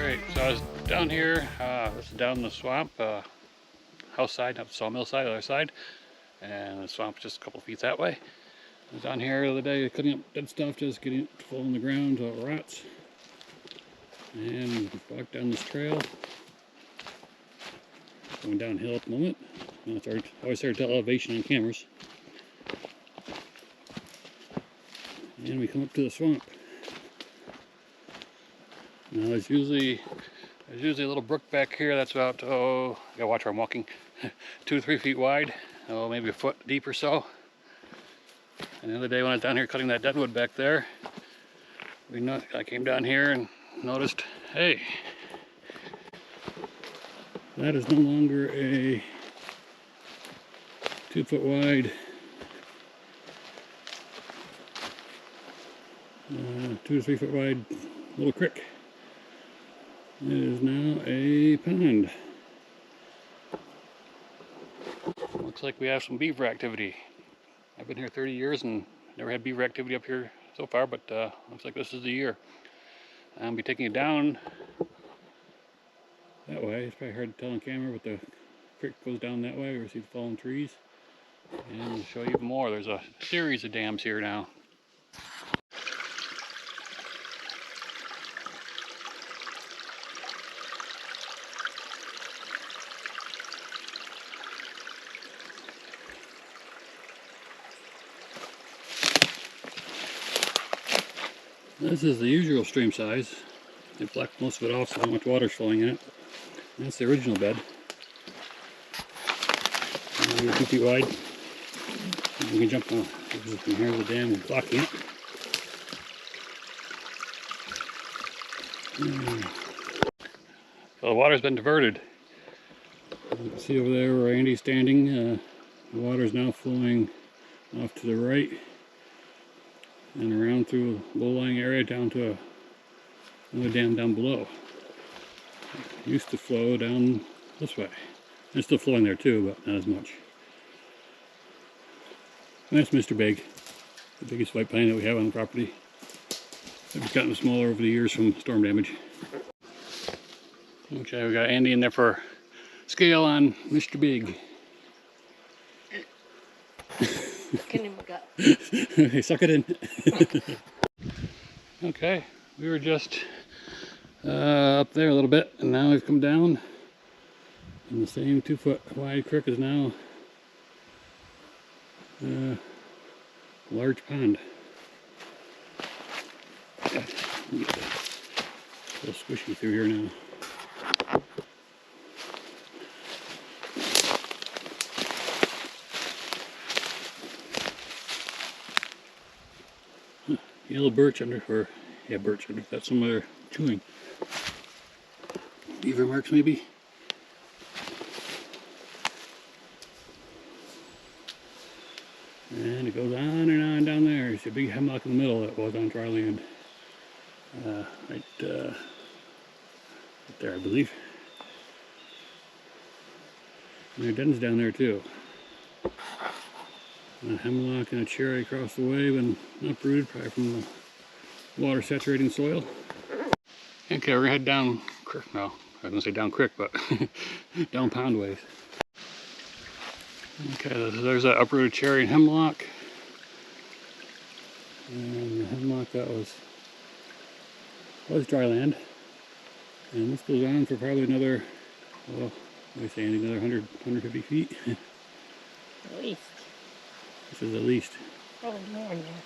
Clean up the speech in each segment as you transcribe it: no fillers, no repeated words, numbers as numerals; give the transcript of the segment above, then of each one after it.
Alright, so I was down here, this is down in the swamp, house side, not the sawmill side, the other side, and the swamp's just a couple feet that way. I was down here the other day cutting up dead stuff, just getting it to fall on the ground so it rots. And walked down this trail, going downhill at the moment. It's always hard to tell elevation on cameras. And we come up to the swamp. Now there's usually a little brook back here that's about, oh, I gotta watch where I'm walking, 2 to 3 feet wide, oh, maybe a foot deep or so. And the other day when I was down here cutting that deadwood back there, I came down here and noticed, hey, that is no longer a 2 foot wide, 2 to 3 foot wide little creek. It is now a pond. Looks like we have some beaver activity. I've been here 30 years and never had beaver activity up here so far, but looks like this is the year. I'll be taking it down that way. It's probably hard to tell on camera, but the creek goes down that way. We'll see the fallen trees. And I'll show you even more. There's a series of dams here now. This is the usual stream size. They blocked most of it off so not much water's flowing in it. That's the original bed. 2 feet wide. You can jump on. Here's the dam blocking it. So the water's been diverted. You can see over there where Andy's standing. The water is now flowing off to the right and around through a low-lying area down to another dam down below. It used to flow down this way. It's still flowing there too, but not as much. And that's Mr. Big, the biggest white pine that we have on the property. It's gotten smaller over the years from storm damage. Okay, we got Andy in there for scale on Mr. Big. Hey, suck it in. Okay, we were just up there a little bit, and now we've come down, and the same 2 foot wide creek is now a large pond. A little squishy through here now. Yellow birch under, birch under, that's somewhere chewing. Beaver marks maybe. And it goes on and on down there. There's a big hemlock in the middle that was on dry land. Right there, I believe. And there are dens down there too. A hemlock and a cherry across the way, been uprooted probably from the water saturating soil. Okay, we're gonna head down creek. No, I was gonna say down creek, but down pond ways. Okay, there's that uprooted cherry and hemlock. And the hemlock that was dry land. And this goes on for probably another, well, what do I say, another 100, 150 feet. At least. This is at least. Probably more than that.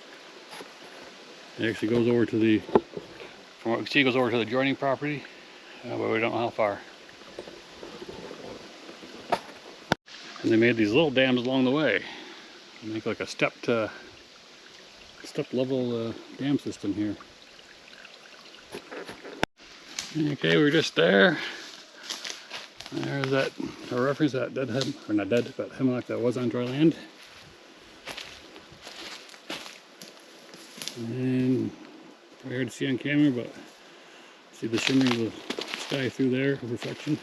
It actually goes over to the, from what we can see, it goes over to the adjoining property, but we don't know how far. And they made these little dams along the way. They make like a step level dam system here. Okay, we're just there. There's that, to reference that dead or not dead, but hemlock that was on dry land. And very hard to see on camera, but see the shimmering of the sky through there, reflection.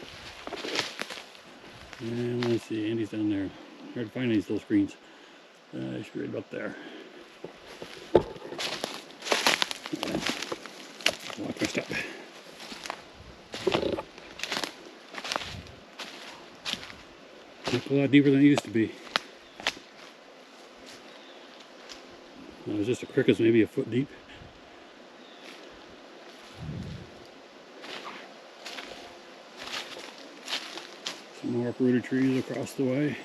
And let's see, Andy's down there. Hard to find these little screens. I should be right about there. Watch my step. It's a lot deeper than it used to be. It was just a creek is maybe a foot deep. Some more uprooted trees across the way.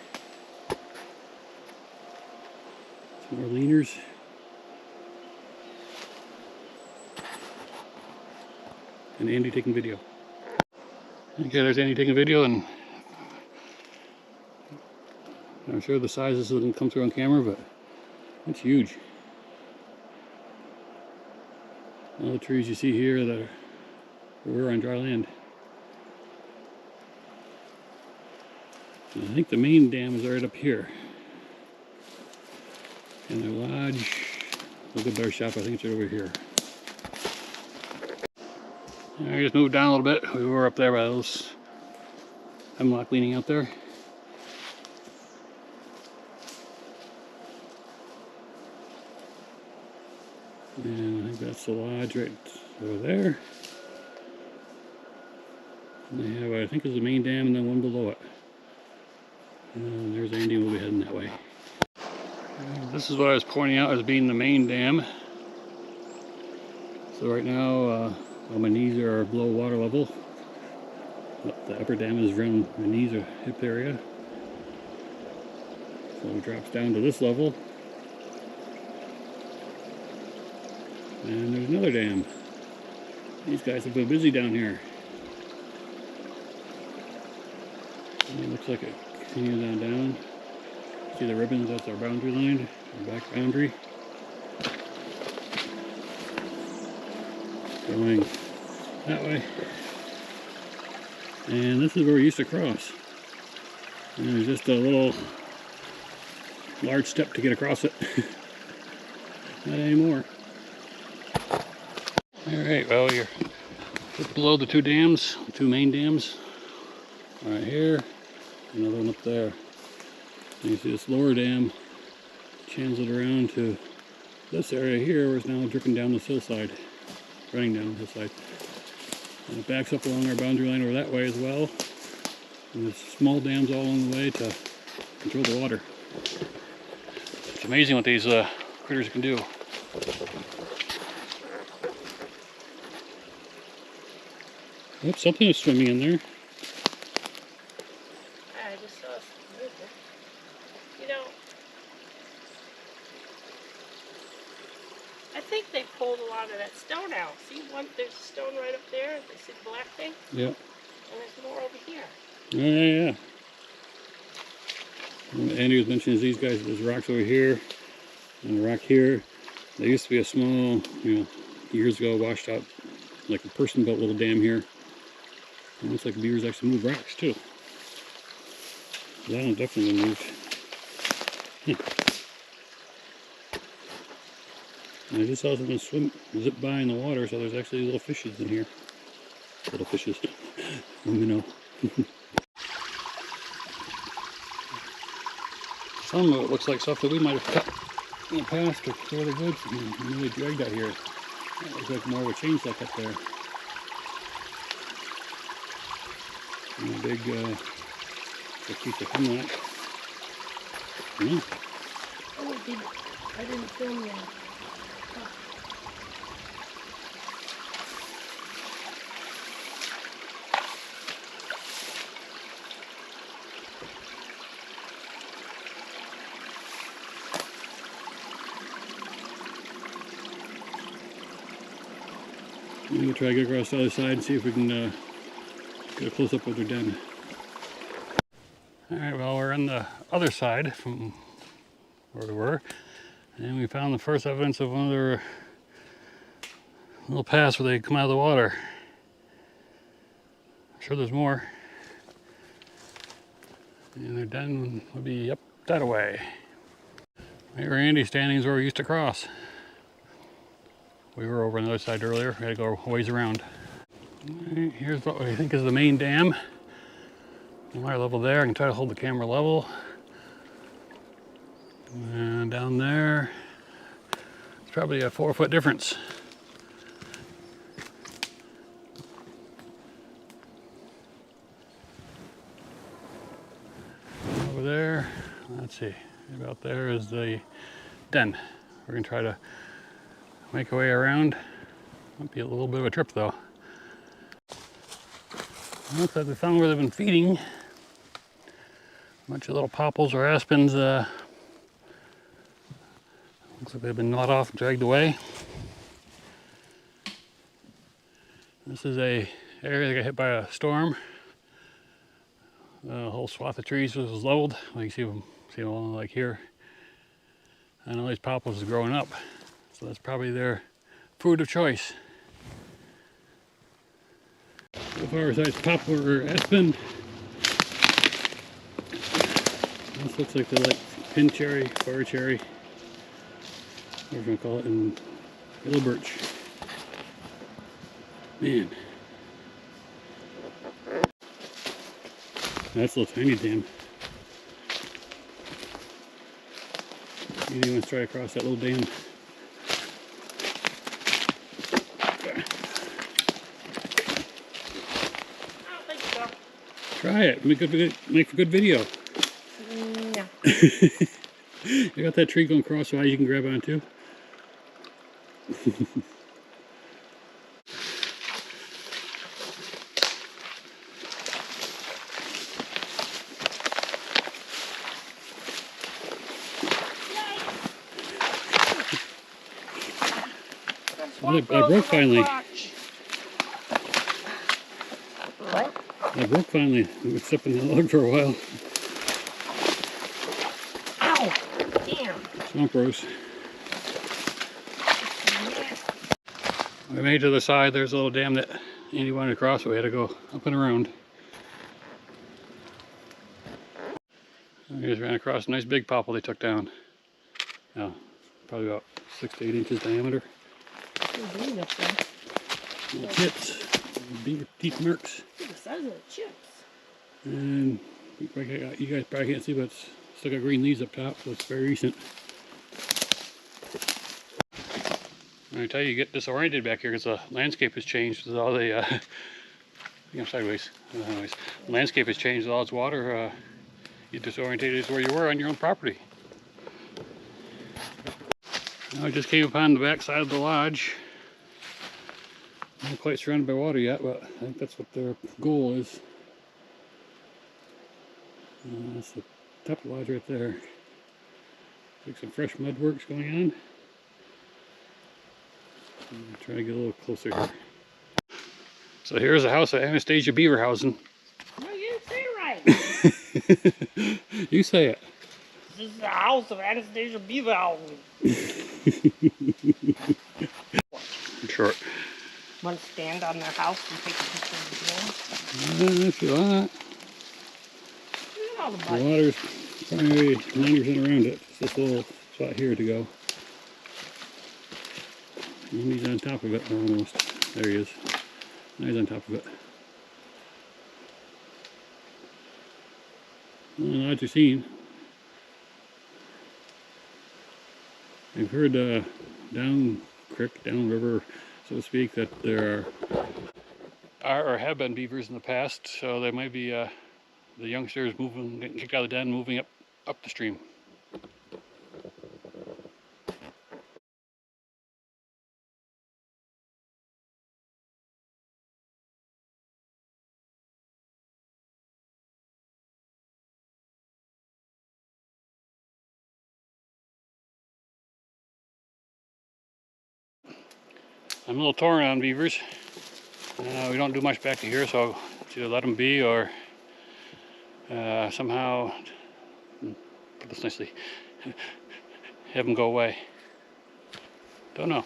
Some more leaners. And Andy taking video. Okay, there's Andy taking video, and I'm sure the sizes didn't come through on camera, but it's huge. All the trees you see here that were on dry land. And I think the main dam is right up here. And the lodge, a good better shop, I think it's right over here. I just moved down a little bit. We were up there by those hemlock leaning out there. And I think that's the lodge right over there. And they have what I think is the main dam and then one below it. And there's Andy, we'll be heading that way. And this is what I was pointing out as being the main dam. So right now, all my knees are below water level. The upper dam is around my knees or hip area. So it drops down to this level. And there's another dam. These guys have been busy down here. And it looks like it continues on down. See the ribbons, that's our boundary line, our back boundary. Going that way. And this is where we used to cross. And there's just a little large step to get across it. Not anymore. Alright, well, you're just below the two dams, the two main dams. Right here, another one up there. And you see this lower dam channels it around to this area here where it's now dripping down this hillside. Running down the hillside. And it backs up along our boundary line over that way as well. And there's small dams all along the way to control the water. It's amazing what these critters can do. Oops, something is swimming in there. I just saw some movement. You know, I think they pulled a lot of that stone out. See, there's a stone right up there. You see the black thing? Yeah. And there's more over here. Oh, yeah. Andy was mentioning these guys, there's rocks over here and a rock here. There used to be a small, years ago washed out, like a person built little dam here. It looks like beavers actually move rocks too. That one definitely moved. And I just saw something zip by in the water, so there's actually little fishes in here. Little fishes. Let me know. Some of it looks like stuff that we might have cut in the past, or really good, and really dragged out here. That looks like more of a chainsaw cut there. And a big piece of hemlock. Yeah. Oh, I didn't film yet. I'm going to try to get across the other side and see if we can get a close-up of their den. Alright, well, we're on the other side from where we were, and we found the first evidence of one of their little paths where they come out of the water. I'm sure there's more. And their den would be up that way. Right where Andy's standing is where we used to cross. We were over on the other side earlier. We had to go a ways around. Right, here's what we think is the main dam. The water level there. I can try to hold the camera level. And down there, it's probably a 4-foot difference. Let's see, about there is the den. We're gonna try to make our way around. Might be a little bit of a trip though. Looks like we found where they've been feeding. A bunch of little popples or aspens. Looks like they've been gnawed off and dragged away. This is a area that got hit by a storm. A whole swath of trees was leveled. Like you see them all like here. And all these popples are growing up. So that's probably their food of choice. So far as poplar or aspen, this looks like the pin cherry, fire cherry, whatever you call it, and yellow birch. Man, that's a little tiny dam. Anyone wants to try to cross that little dam? Try it. Make for good video. No. You got that tree going across so high you can grab on too? I broke finally. What? I broke finally. I was up in the log for a while. Ow! Damn. Swamp rose. We made it to the side. There's a little dam that Andy wanted to cross, so we had to go up and around. We just ran across a nice big popple they took down. Now, probably about 6 to 8 inches diameter. Little chips, beaver teeth marks. The size of the chips. And you guys probably can't see, but it's still got green leaves up top, so it's very recent. I tell you, get disoriented back here because the landscape has changed with all the. I'm sideways. Anyways, the landscape has changed with all its water. You disorientated as where you were on your own property. I just came upon the back side of the lodge. Not quite surrounded by water yet, but I think that's what their goal is. That's the top of the lodge right there. Like some fresh mud works going on. Try to get a little closer here. So here's the house of Anastasia Beaverhausen. No, you didn't say it right. You say it. This is the house of Anastasia Beaverhausen. Short. Want to stand on their house and take a picture of the dam? If you want. Look at all the The bugs. water's probably 90% around it. It's this little spot here to go. And he's on top of it, almost. There he is. Now he's on top of it. Well, the lodge you've seen. I've heard down creek, down river, so to speak, that there are or have been beavers in the past, so they might be the youngsters moving, getting kicked out of the den, moving up the stream. I'm a little torn on beavers. We don't do much back to here, so it's either let them be or somehow, put this nicely, have them go away. Don't know.